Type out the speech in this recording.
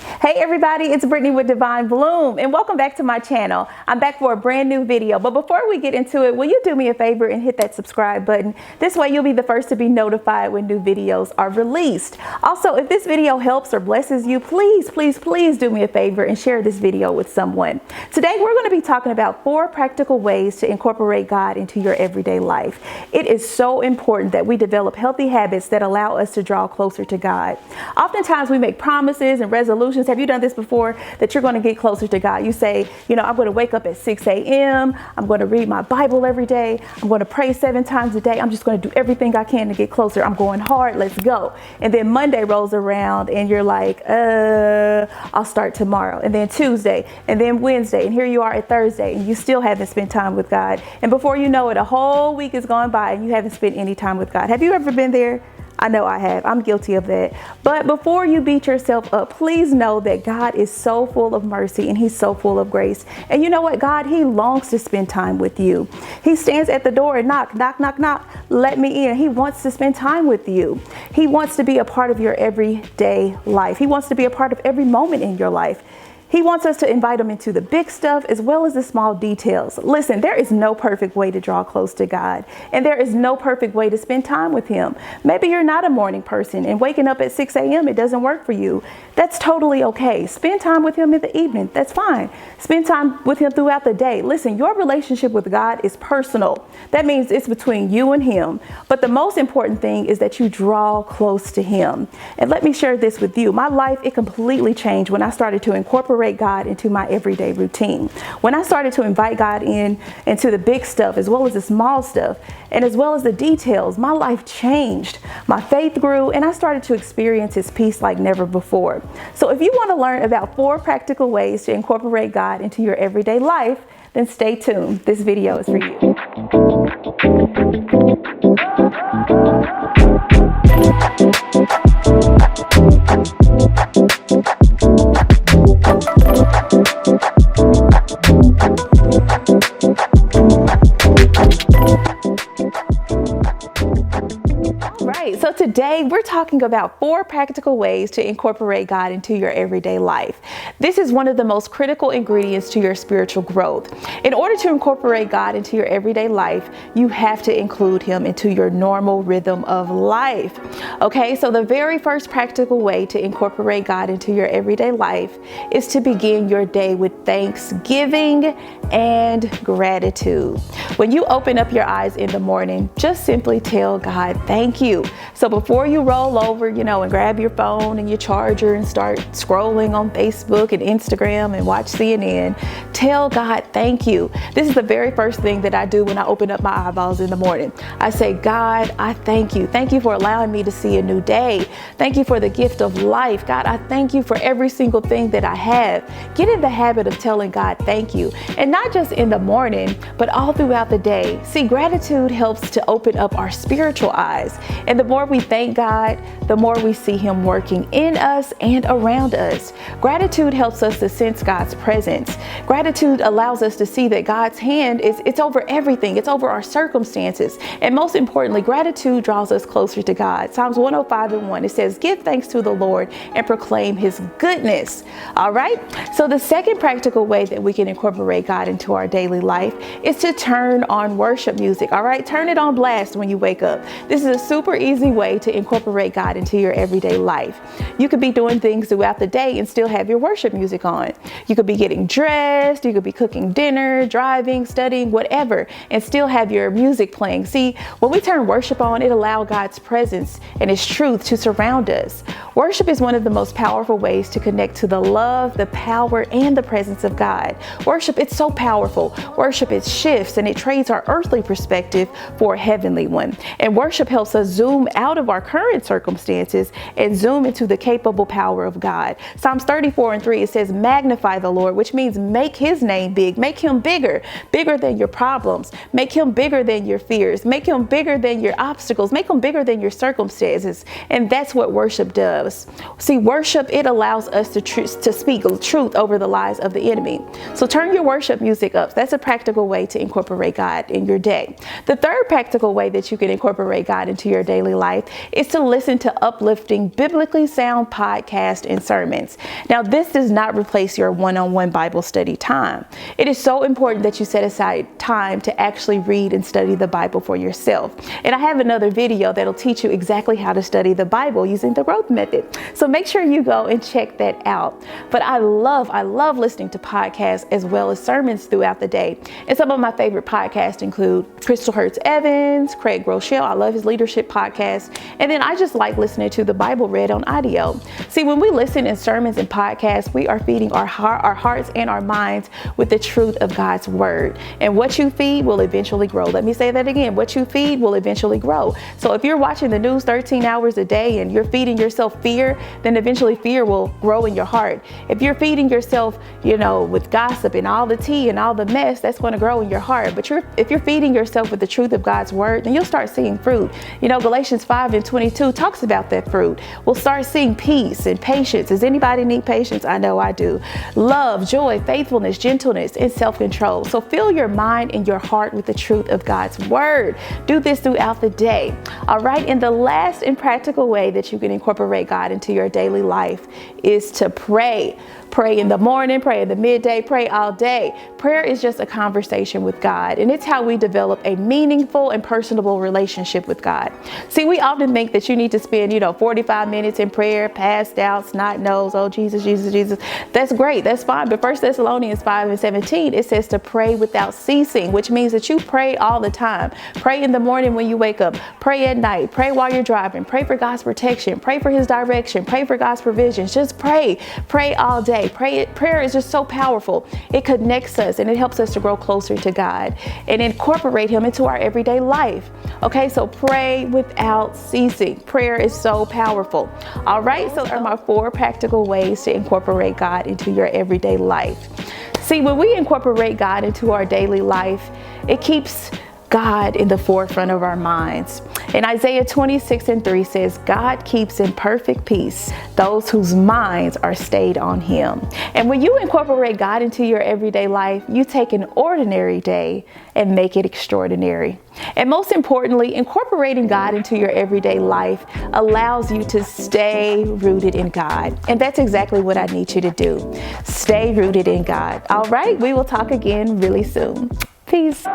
Hey everybody, it's Brittany with Divine Bloom and welcome back to my channel. I'm back for a brand new video, but before we get into it, will you do me a favor and hit that subscribe button? This way you'll be the first to be notified when new videos are released. Also, if this video helps or blesses you, please do me a favor and share this video with someone. Today we're going to be talking about 4 practical ways to incorporate God into your everyday life. It is so important that we develop healthy habits that allow us to draw closer to God. Oftentimes we make promises and resolutions. Have you done this before? That you're going to get closer to God. You say, I'm going to wake up at 6 a.m. I'm going to read my Bible every day. I'm going to pray 7 times a day. I'm just going to do everything I can to get closer. I'm going hard. Let's go. And then Monday rolls around and you're like, I'll start tomorrow. And then Tuesday and then Wednesday. And here you are at Thursday and you still haven't spent time with God. And before you know it, a whole week has gone by and you haven't spent any time with God. Have you ever been there? I know I have. I'm guilty of that. But before you beat yourself up, please know that God is so full of mercy and he's so full of grace. And you know what? God, he longs to spend time with you. He stands at the door and knock, knock, knock, knock. Let me in. He wants to spend time with you. He wants to be a part of your everyday life. He wants to be a part of every moment in your life. He wants us to invite him into the big stuff as well as the small details. Listen, there is no perfect way to draw close to God, and there is no perfect way to spend time with him. Maybe you're not a morning person and waking up at 6 a.m. it doesn't work for you. That's totally okay. Spend time with him in the evening. That's fine. Spend time with him throughout the day. Listen, your relationship with God is personal. That means it's between you and him. But the most important thing is that you draw close to him. And let me share this with you. My life, it completely changed when I started to incorporate God into my everyday routine. When I started to invite God into the big stuff as well as the small stuff and as well as the details, my life changed. My faith grew and I started to experience his peace like never before. So if you want to learn about 4 practical ways to incorporate God into your everyday life, then stay tuned. This video is for you. So today we're talking about 4 practical ways to incorporate God into your everyday life. This is one of the most critical ingredients to your spiritual growth. In order to incorporate God into your everyday life, you have to include him into your normal rhythm of life. Okay, so the very first practical way to incorporate God into your everyday life is to begin your day with thanksgiving and gratitude. When you open up your eyes in the morning, just simply tell God, thank you. So before you roll over, and grab your phone and your charger and start scrolling on Facebook and Instagram and watch CNN, tell God, thank you. This is the very first thing that I do when I open up my eyeballs in the morning. I say, God, I thank you. Thank you for allowing me to see a new day. Thank you for the gift of life. God, I thank you for every single thing that I have. Get in the habit of telling God, thank you. And not just in the morning, but all throughout the day. See, gratitude helps to open up our spiritual eyes. And the more we thank God, the more we see him working in us and around us. Gratitude helps us to sense God's presence. Gratitude allows us to see that God's hand it's over everything. It's over our circumstances. And most importantly, gratitude draws us closer to God. Psalms 105:1, it says, give thanks to the Lord and proclaim his goodness. All right. So the second practical way that we can incorporate God into our daily life is to turn on worship music. All right. Turn it on blast when you wake up. This is a super easy way to incorporate God into your everyday life. You could be doing things throughout the day and still have your worship music on. You could be getting dressed, you could be cooking dinner, driving, studying, whatever, and still have your music playing. See, when we turn worship on, it allows God's presence and his truth to surround us. Worship is one of the most powerful ways to connect to the love, the power, and the presence of God. Worship, it's so powerful. Worship, it shifts and it trades our earthly perspective for a heavenly one. And worship helps us zoom out of our current circumstances and zoom into the capable power of God. Psalms 34:3, it says, magnify the Lord, which means make his name big, make him bigger than your problems, make him bigger than your fears, make him bigger than your obstacles, make him bigger than your circumstances. And that's what worship does. See, worship, it allows us to speak truth over the lies of the enemy. So turn your worship music up. That's a practical way to incorporate God in your day. The third practical way that you can incorporate God into your daily life is to listen to uplifting, biblically sound podcasts and sermons. Now, this does not replace your one-on-one Bible study time. It is so important that you set aside time to actually read and study the Bible for yourself. And I have another video that'll teach you exactly how to study the Bible using the growth method. So make sure you go and check that out. But I love listening to podcasts as well as sermons throughout the day. And some of my favorite podcasts include Crystal Hurts Evans, Craig Groeschel. I love his leadership podcast. And then I just like listening to the Bible read on audio. See, when we listen in sermons and podcasts, we are feeding our hearts and our minds with the truth of God's word. And what you feed will eventually grow. Let me say that again. What you feed will eventually grow. So if you're watching the news 13 hours a day and you're feeding yourself fear, then eventually fear will grow in your heart. If you're feeding yourself, with gossip and all the tea and all the mess, that's going to grow in your heart. But if you're feeding yourself with the truth of God's word, then you'll start seeing fruit. Galatians 5:22 talks about that fruit. We'll start seeing peace and patience. Does anybody need patience? I know I do. Love, joy, faithfulness, gentleness, and self-control. So fill your mind and your heart with the truth of God's word. Do this throughout the day. All right. And the last and practical way that you can incorporate God into your daily life is to pray. Pray in the morning, pray in the midday, pray all day. Prayer is just a conversation with God, and it's how we develop a meaningful and personable relationship with God. See, we often think that you need to spend, 45 minutes in prayer, passed out, snot nose, oh, Jesus, Jesus, Jesus. That's great. That's fine. But 1 Thessalonians 5:17, it says to pray without ceasing, which means that you pray all the time. Pray in the morning when you wake up. Pray at night. Pray while you're driving. Pray for God's protection. Pray for his direction. Pray for God's provisions. Just pray. Pray all day. Prayer is just so powerful. It connects us and it helps us to grow closer to God and incorporate him into our everyday life. Okay, so pray without ceasing. Prayer is so powerful. All right, so those are my 4 practical ways to incorporate God into your everyday life. See, when we incorporate God into our daily life, it keeps God in the forefront of our minds. And Isaiah 26:3 says, God keeps in perfect peace those whose minds are stayed on him. And when you incorporate God into your everyday life, you take an ordinary day and make it extraordinary. And most importantly, incorporating God into your everyday life allows you to stay rooted in God. And that's exactly what I need you to do. Stay rooted in God. All right, we will talk again really soon. Peace.